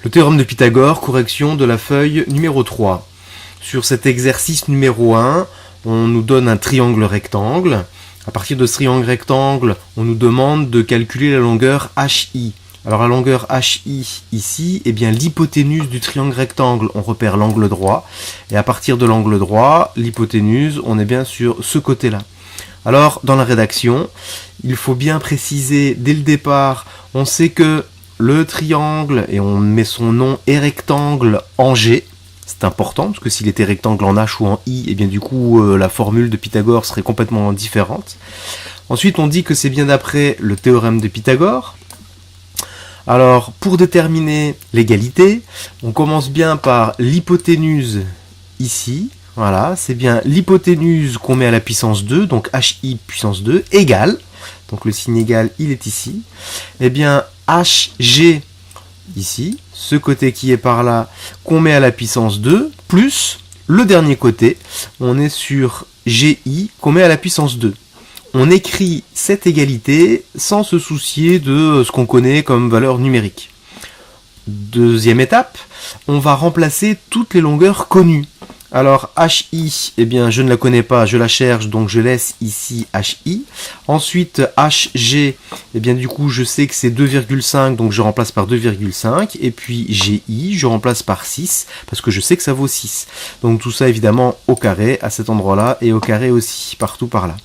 Le théorème de Pythagore, correction de la feuille numéro 3. Sur cet exercice numéro 1, on nous donne un triangle rectangle. À partir de ce triangle rectangle, on nous demande de calculer la longueur HI. Alors la longueur HI ici, eh bien l'hypoténuse du triangle rectangle, on repère l'angle droit. Et à partir de l'angle droit, l'hypoténuse, on est bien sur ce côté-là. Alors dans la rédaction, il faut bien préciser dès le départ, on sait que le triangle, et on met son nom, est rectangle en G. C'est important, parce que s'il était rectangle en H ou en I, et bien du coup la formule de Pythagore serait complètement différente. Ensuite on dit que c'est bien d'après le théorème de Pythagore. Alors pour déterminer l'égalité, on commence bien par l'hypoténuse ici. Voilà, c'est bien l'hypoténuse qu'on met à la puissance 2, donc HI puissance 2, égale, donc le signe égal il est ici, et bien HG ici, ce côté qui est par là, qu'on met à la puissance 2, plus le dernier côté, on est sur GI qu'on met à la puissance 2. On écrit cette égalité sans se soucier de ce qu'on connaît comme valeur numérique. Deuxième étape, on va remplacer toutes les longueurs connues. Alors HI, eh bien je ne la connais pas, je la cherche, donc je laisse ici HI. Ensuite HG, eh bien du coup je sais que c'est 2,5, donc je remplace par 2,5. Et puis GI, je remplace par 6, parce que je sais que ça vaut 6. Donc tout ça évidemment au carré, à cet endroit-là, et au carré aussi, partout par là.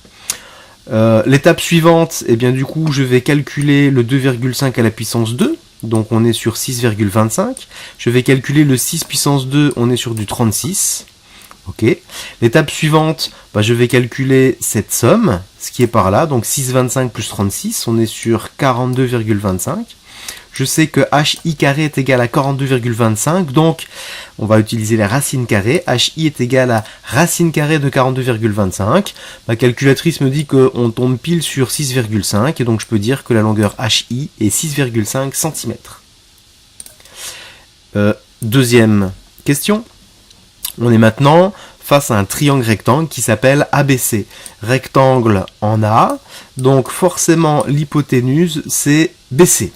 L'étape suivante, eh bien du coup je vais calculer le 2,5 à la puissance 2. Donc on est sur 6,25. Je vais calculer le 6 puissance 2, on est sur du 36. Ok. L'étape suivante, je vais calculer cette somme, ce qui est par là, donc 6,25 plus 36, on est sur 42,25. Je sais que HI carré est égal à 42,25, donc on va utiliser la racine carrée. HI est égal à racine carrée de 42,25. Ma calculatrice me dit qu'on tombe pile sur 6,5, et donc je peux dire que la longueur HI est 6,5 cm. Deuxième question. On est maintenant face à un triangle rectangle qui s'appelle ABC. Rectangle en A, donc forcément l'hypoténuse c'est BC.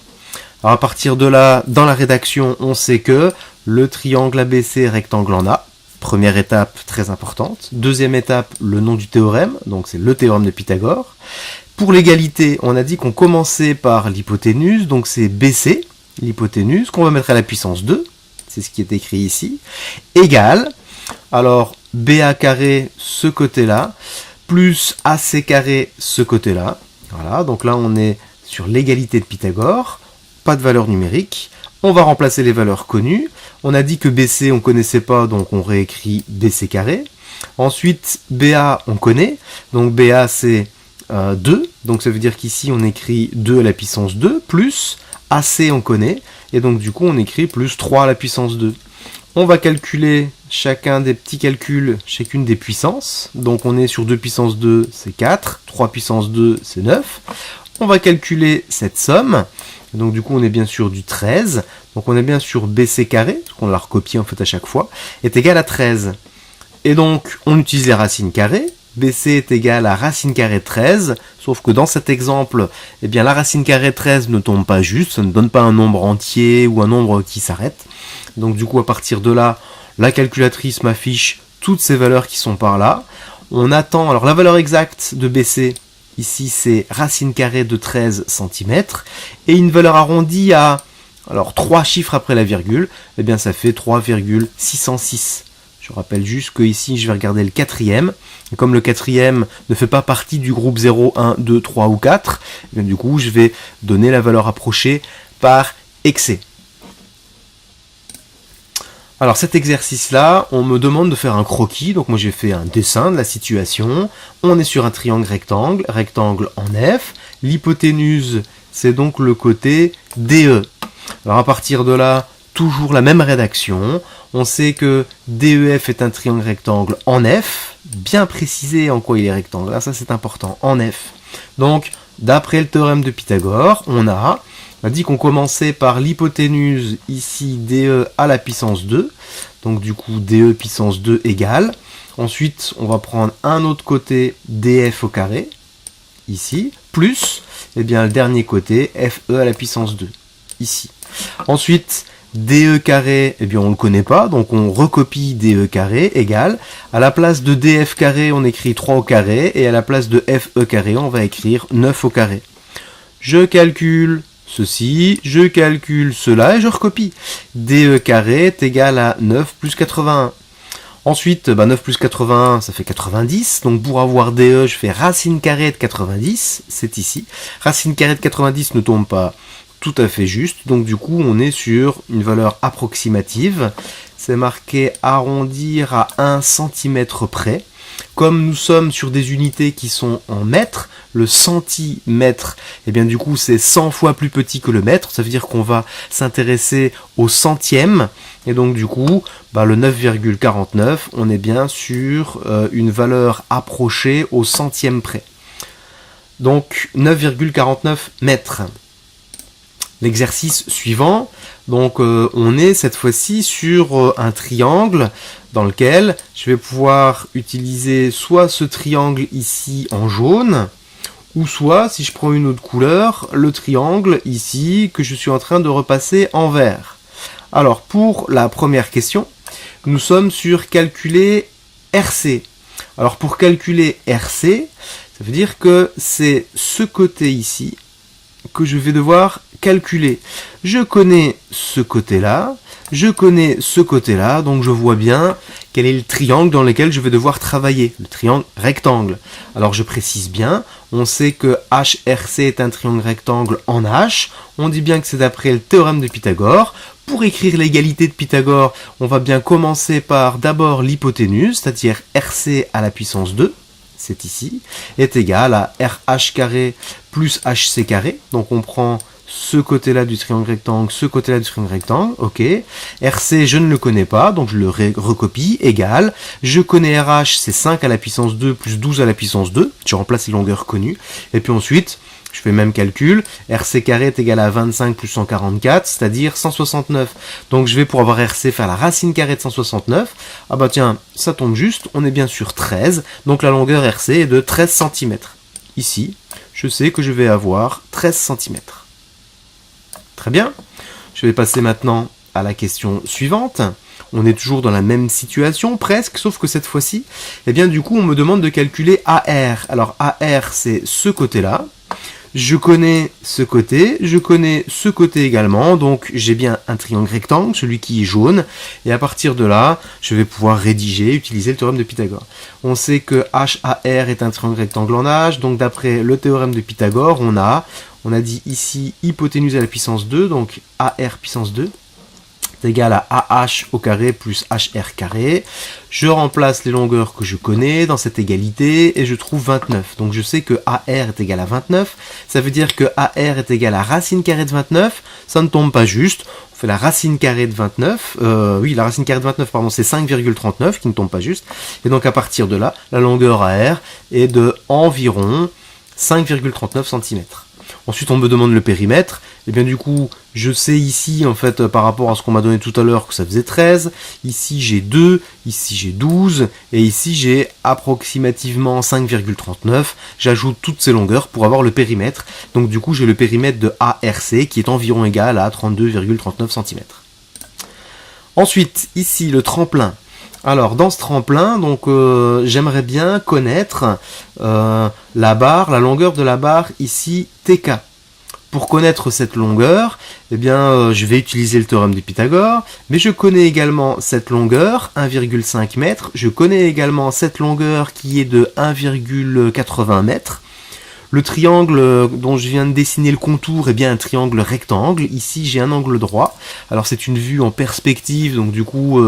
Alors à partir de là, dans la rédaction, on sait que le triangle ABC est rectangle en A. Première étape très importante. Deuxième étape, le nom du théorème, donc c'est le théorème de Pythagore. Pour l'égalité, on a dit qu'on commençait par l'hypoténuse, donc c'est BC, l'hypoténuse, qu'on va mettre à la puissance 2. C'est ce qui est écrit ici. Égale, alors BA carré, ce côté-là, plus AC carré, ce côté-là. Voilà, donc là on est sur l'égalité de Pythagore. Pas de valeur numérique. On va remplacer les valeurs connues. On a dit que BC on connaissait pas, donc on réécrit BC carré. Ensuite, BA on connaît, donc BA c'est 2, donc ça veut dire qu'ici on écrit 2 à la puissance 2, plus AC on connaît, et donc du coup on écrit plus 3 à la puissance 2. On va calculer chacun des petits calculs, chacune des puissances. Donc on est sur 2 puissance 2, c'est 4, 3 puissance 2, c'est 9. On va calculer cette somme. Donc du coup on est bien sur du 13. Donc on est bien sur BC carré, parce qu'on l'a recopié en fait à chaque fois, est égal à 13. Et donc on utilise les racines carrées. BC est égal à racine carrée de 13, sauf que dans cet exemple, eh bien la racine carrée de 13 ne tombe pas juste, ça ne donne pas un nombre entier ou un nombre qui s'arrête. Donc du coup à partir de là, la calculatrice m'affiche toutes ces valeurs qui sont par là. On attend, alors la valeur exacte de BC, ici c'est racine carrée de 13 cm, et une valeur arrondie à, alors 3 chiffres après la virgule, eh bien ça fait 3,606. Je rappelle juste que ici je vais regarder le quatrième, et comme le quatrième ne fait pas partie du groupe 0, 1, 2, 3 ou 4, eh bien, du coup je vais donner la valeur approchée par excès. Alors cet exercice-là, on me demande de faire un croquis, donc moi j'ai fait un dessin de la situation. On est sur un triangle rectangle, rectangle en F. L'hypoténuse, c'est donc le côté DE. Alors à partir de là, toujours la même rédaction. On sait que DEF est un triangle rectangle en F, bien précisé en quoi il est rectangle. Là, ça c'est important, en F. Donc, d'après le théorème de Pythagore, on a dit qu'on commençait par l'hypoténuse, ici DE à la puissance 2. Donc du coup, DE puissance 2 égale. Ensuite, on va prendre un autre côté DF au carré, ici, plus, eh bien, le dernier côté, FE à la puissance 2, ici. Ensuite, DE carré, eh bien on le connaît pas, donc on recopie DE carré égale, à la place de DF carré, on écrit 3 au carré, et à la place de FE carré, on va écrire 9 au carré. Je calcule ceci, je calcule cela, et je recopie. DE carré est égal à 9 plus 81. Ensuite, 9 plus 81, ça fait 90. Donc pour avoir DE, je fais racine carrée de 90, c'est ici. Racine carrée de 90 ne tombe pas tout à fait juste. Donc du coup, on est sur une valeur approximative. C'est marqué arrondir à 1 cm près. Comme nous sommes sur des unités qui sont en mètres, le centimètre, eh bien du coup c'est 100 fois plus petit que le mètre, ça veut dire qu'on va s'intéresser au centième, et donc du coup, le 9,49, on est bien sur une valeur approchée au centième près. Donc 9,49 mètres. L'exercice suivant, donc on est cette fois-ci sur un triangle dans lequel je vais pouvoir utiliser soit ce triangle ici en jaune, ou soit, si je prends une autre couleur, le triangle ici que je suis en train de repasser en vert. Alors pour la première question, nous sommes sur calculer RC. Alors pour calculer RC, ça veut dire que c'est ce côté ici que je vais devoir calculer. Je connais ce côté-là, je connais ce côté-là, donc je vois bien quel est le triangle dans lequel je vais devoir travailler, le triangle rectangle. Alors je précise bien, on sait que HRC est un triangle rectangle en H, on dit bien que c'est d'après le théorème de Pythagore. Pour écrire l'égalité de Pythagore, on va bien commencer par d'abord l'hypoténuse, c'est-à-dire RC à la puissance 2, c'est ici, est égal à RH carré plus HC carré, donc on prend ce côté-là du triangle rectangle, ce côté-là du triangle rectangle, ok. RC, je ne le connais pas, donc je le recopie, égal. Je connais RH, c'est 5 à la puissance 2 plus 12 à la puissance 2. Je remplace les longueurs connues. Et puis ensuite, je fais le même calcul. RC carré est égal à 25 plus 144, c'est-à-dire 169. Donc je vais, pour avoir RC, faire la racine carrée de 169. Ah bah tiens, ça tombe juste, on est bien sur 13. Donc la longueur RC est de 13 cm. Ici, je sais que je vais avoir 13 cm. Très bien. Je vais passer maintenant à la question suivante. On est toujours dans la même situation, presque, sauf que cette fois-ci, eh bien, du coup, on me demande de calculer AR. Alors, AR, c'est ce côté-là. Je connais ce côté, je connais ce côté également, donc j'ai bien un triangle rectangle, celui qui est jaune, et à partir de là, je vais pouvoir rédiger, utiliser le théorème de Pythagore. On sait que HAR est un triangle rectangle en H, donc d'après le théorème de Pythagore, on a dit ici hypoténuse à la puissance 2, donc AR puissance 2, est égal à AH au carré plus HR carré. Je remplace les longueurs que je connais dans cette égalité et je trouve 29. Donc je sais que AR est égal à 29. Ça veut dire que AR est égal à racine carrée de 29. Ça ne tombe pas juste. On fait la racine carrée de 29. La racine carrée de 29, pardon, c'est 5,39 qui ne tombe pas juste. Et donc à partir de là, la longueur AR est de environ 5,39 cm. Ensuite, on me demande le périmètre. Et bien du coup, je sais ici, en fait, par rapport à ce qu'on m'a donné tout à l'heure, que ça faisait 13. Ici, j'ai 2. Ici, j'ai 12. Et ici, j'ai approximativement 5,39. J'ajoute toutes ces longueurs pour avoir le périmètre. Donc du coup, j'ai le périmètre de ARC qui est environ égal à 32,39 cm. Ensuite, ici, le tremplin. Alors, dans ce tremplin, donc j'aimerais bien connaître la barre, la longueur de la barre ici, TK. Pour connaître cette longueur, eh bien, je vais utiliser le théorème de Pythagore, mais je connais également cette longueur, 1,5 m. Je connais également cette longueur qui est de 1,80 m. Le triangle dont je viens de dessiner le contour est bien un triangle rectangle. Ici, j'ai un angle droit. Alors, c'est une vue en perspective, donc du coup,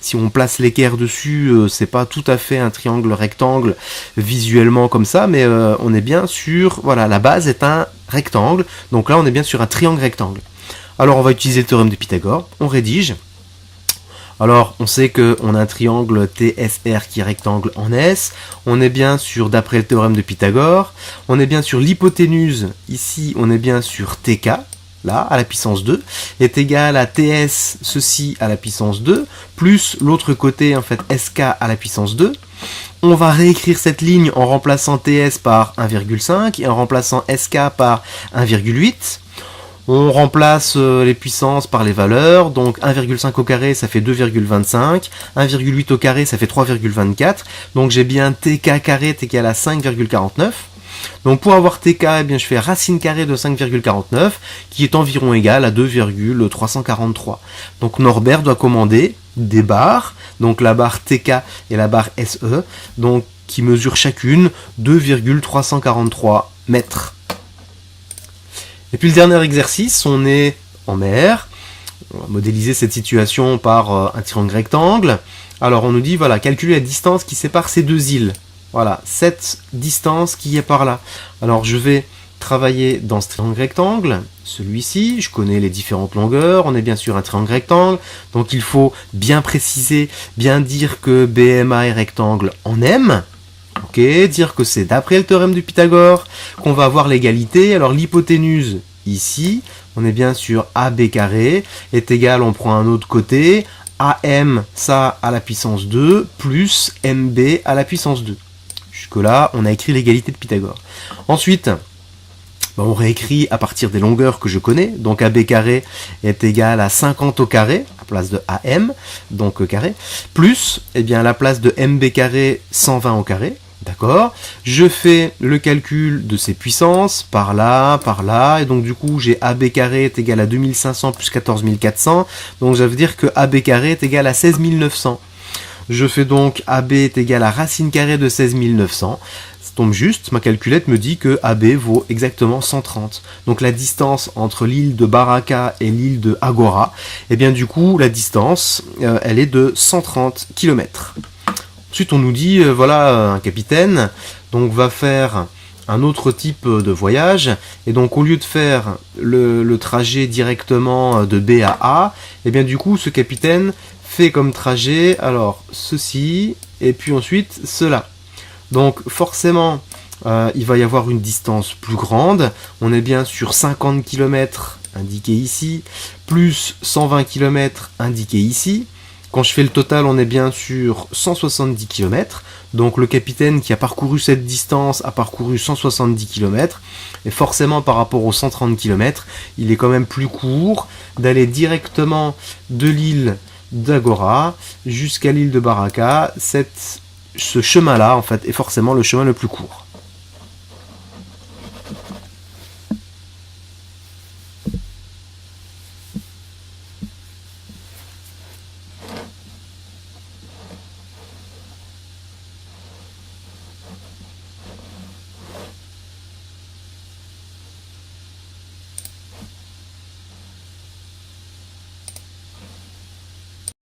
si on place l'équerre dessus, c'est pas tout à fait un triangle rectangle visuellement comme ça, mais on est bien sur, voilà, la base est un rectangle. Donc là, on est bien sur un triangle rectangle. Alors, on va utiliser le théorème de Pythagore. On rédige. Alors, on sait qu'on a un triangle TSR qui est rectangle en S. On est bien sur, d'après le théorème de Pythagore, on est bien sur l'hypoténuse. Ici, on est bien sur TK, là, à la puissance 2, est égal à TS, ceci, à la puissance 2, plus l'autre côté, en fait, SK à la puissance 2. On va réécrire cette ligne en remplaçant TS par 1,5 et en remplaçant SK par 1,8. On remplace les puissances par les valeurs, donc 1,5 au carré ça fait 2,25, 1,8 au carré ça fait 3,24, donc j'ai bien tk carré est égal à 5,49. Donc pour avoir tk, eh bien, je fais racine carrée de 5,49, qui est environ égal à 2,343. Donc Norbert doit commander des barres, donc la barre tk et la barre SE, donc qui mesurent chacune 2,343 mètres. Et puis le dernier exercice, on est en mer. On va modéliser cette situation par un triangle rectangle. Alors on nous dit, voilà, calculer la distance qui sépare ces deux îles. Voilà, cette distance qui est par là. Alors je vais travailler dans ce triangle rectangle, celui-ci, je connais les différentes longueurs, on est bien sûr un triangle rectangle, donc il faut bien préciser, bien dire que BMA est rectangle en M. Ok, dire que c'est d'après le théorème de Pythagore qu'on va avoir l'égalité. Alors l'hypoténuse ici, on est bien sur AB carré est égal, on prend un autre côté, AM ça à la puissance 2 plus MB à la puissance 2. Jusque là, on a écrit l'égalité de Pythagore. Ensuite, on réécrit à partir des longueurs que je connais. Donc AB carré est égal à 50 au carré, à place de AM, donc carré, plus, eh bien, à la place de MB carré, 120 au carré. D'accord, je fais le calcul de ces puissances, par là, et donc du coup j'ai AB carré est égal à 2500 plus 14400, donc ça veut dire que AB carré est égal à 16900. Je fais donc AB est égal à racine carrée de 16900, ça tombe juste, ma calculette me dit que AB vaut exactement 130. Donc la distance entre l'île de Baraka et l'île de Agora, et bien du coup la distance, elle est de 130 km. Ensuite, on nous dit, voilà, un capitaine donc va faire un autre type de voyage, et donc au lieu de faire le trajet directement de B à A, et bien du coup, ce capitaine fait comme trajet, alors, ceci, et puis ensuite, cela. Donc, forcément, il va y avoir une distance plus grande, on est bien sur 50 km indiqué ici, plus 120 km indiqué ici. Quand je fais le total, on est bien sur 170 km. Donc le capitaine qui a parcouru cette distance a parcouru 170 km. Et forcément, par rapport aux 130 km, il est quand même plus court d'aller directement de l'île d'Agora jusqu'à l'île de Baraka. Ce chemin-là, en fait, est forcément le chemin le plus court.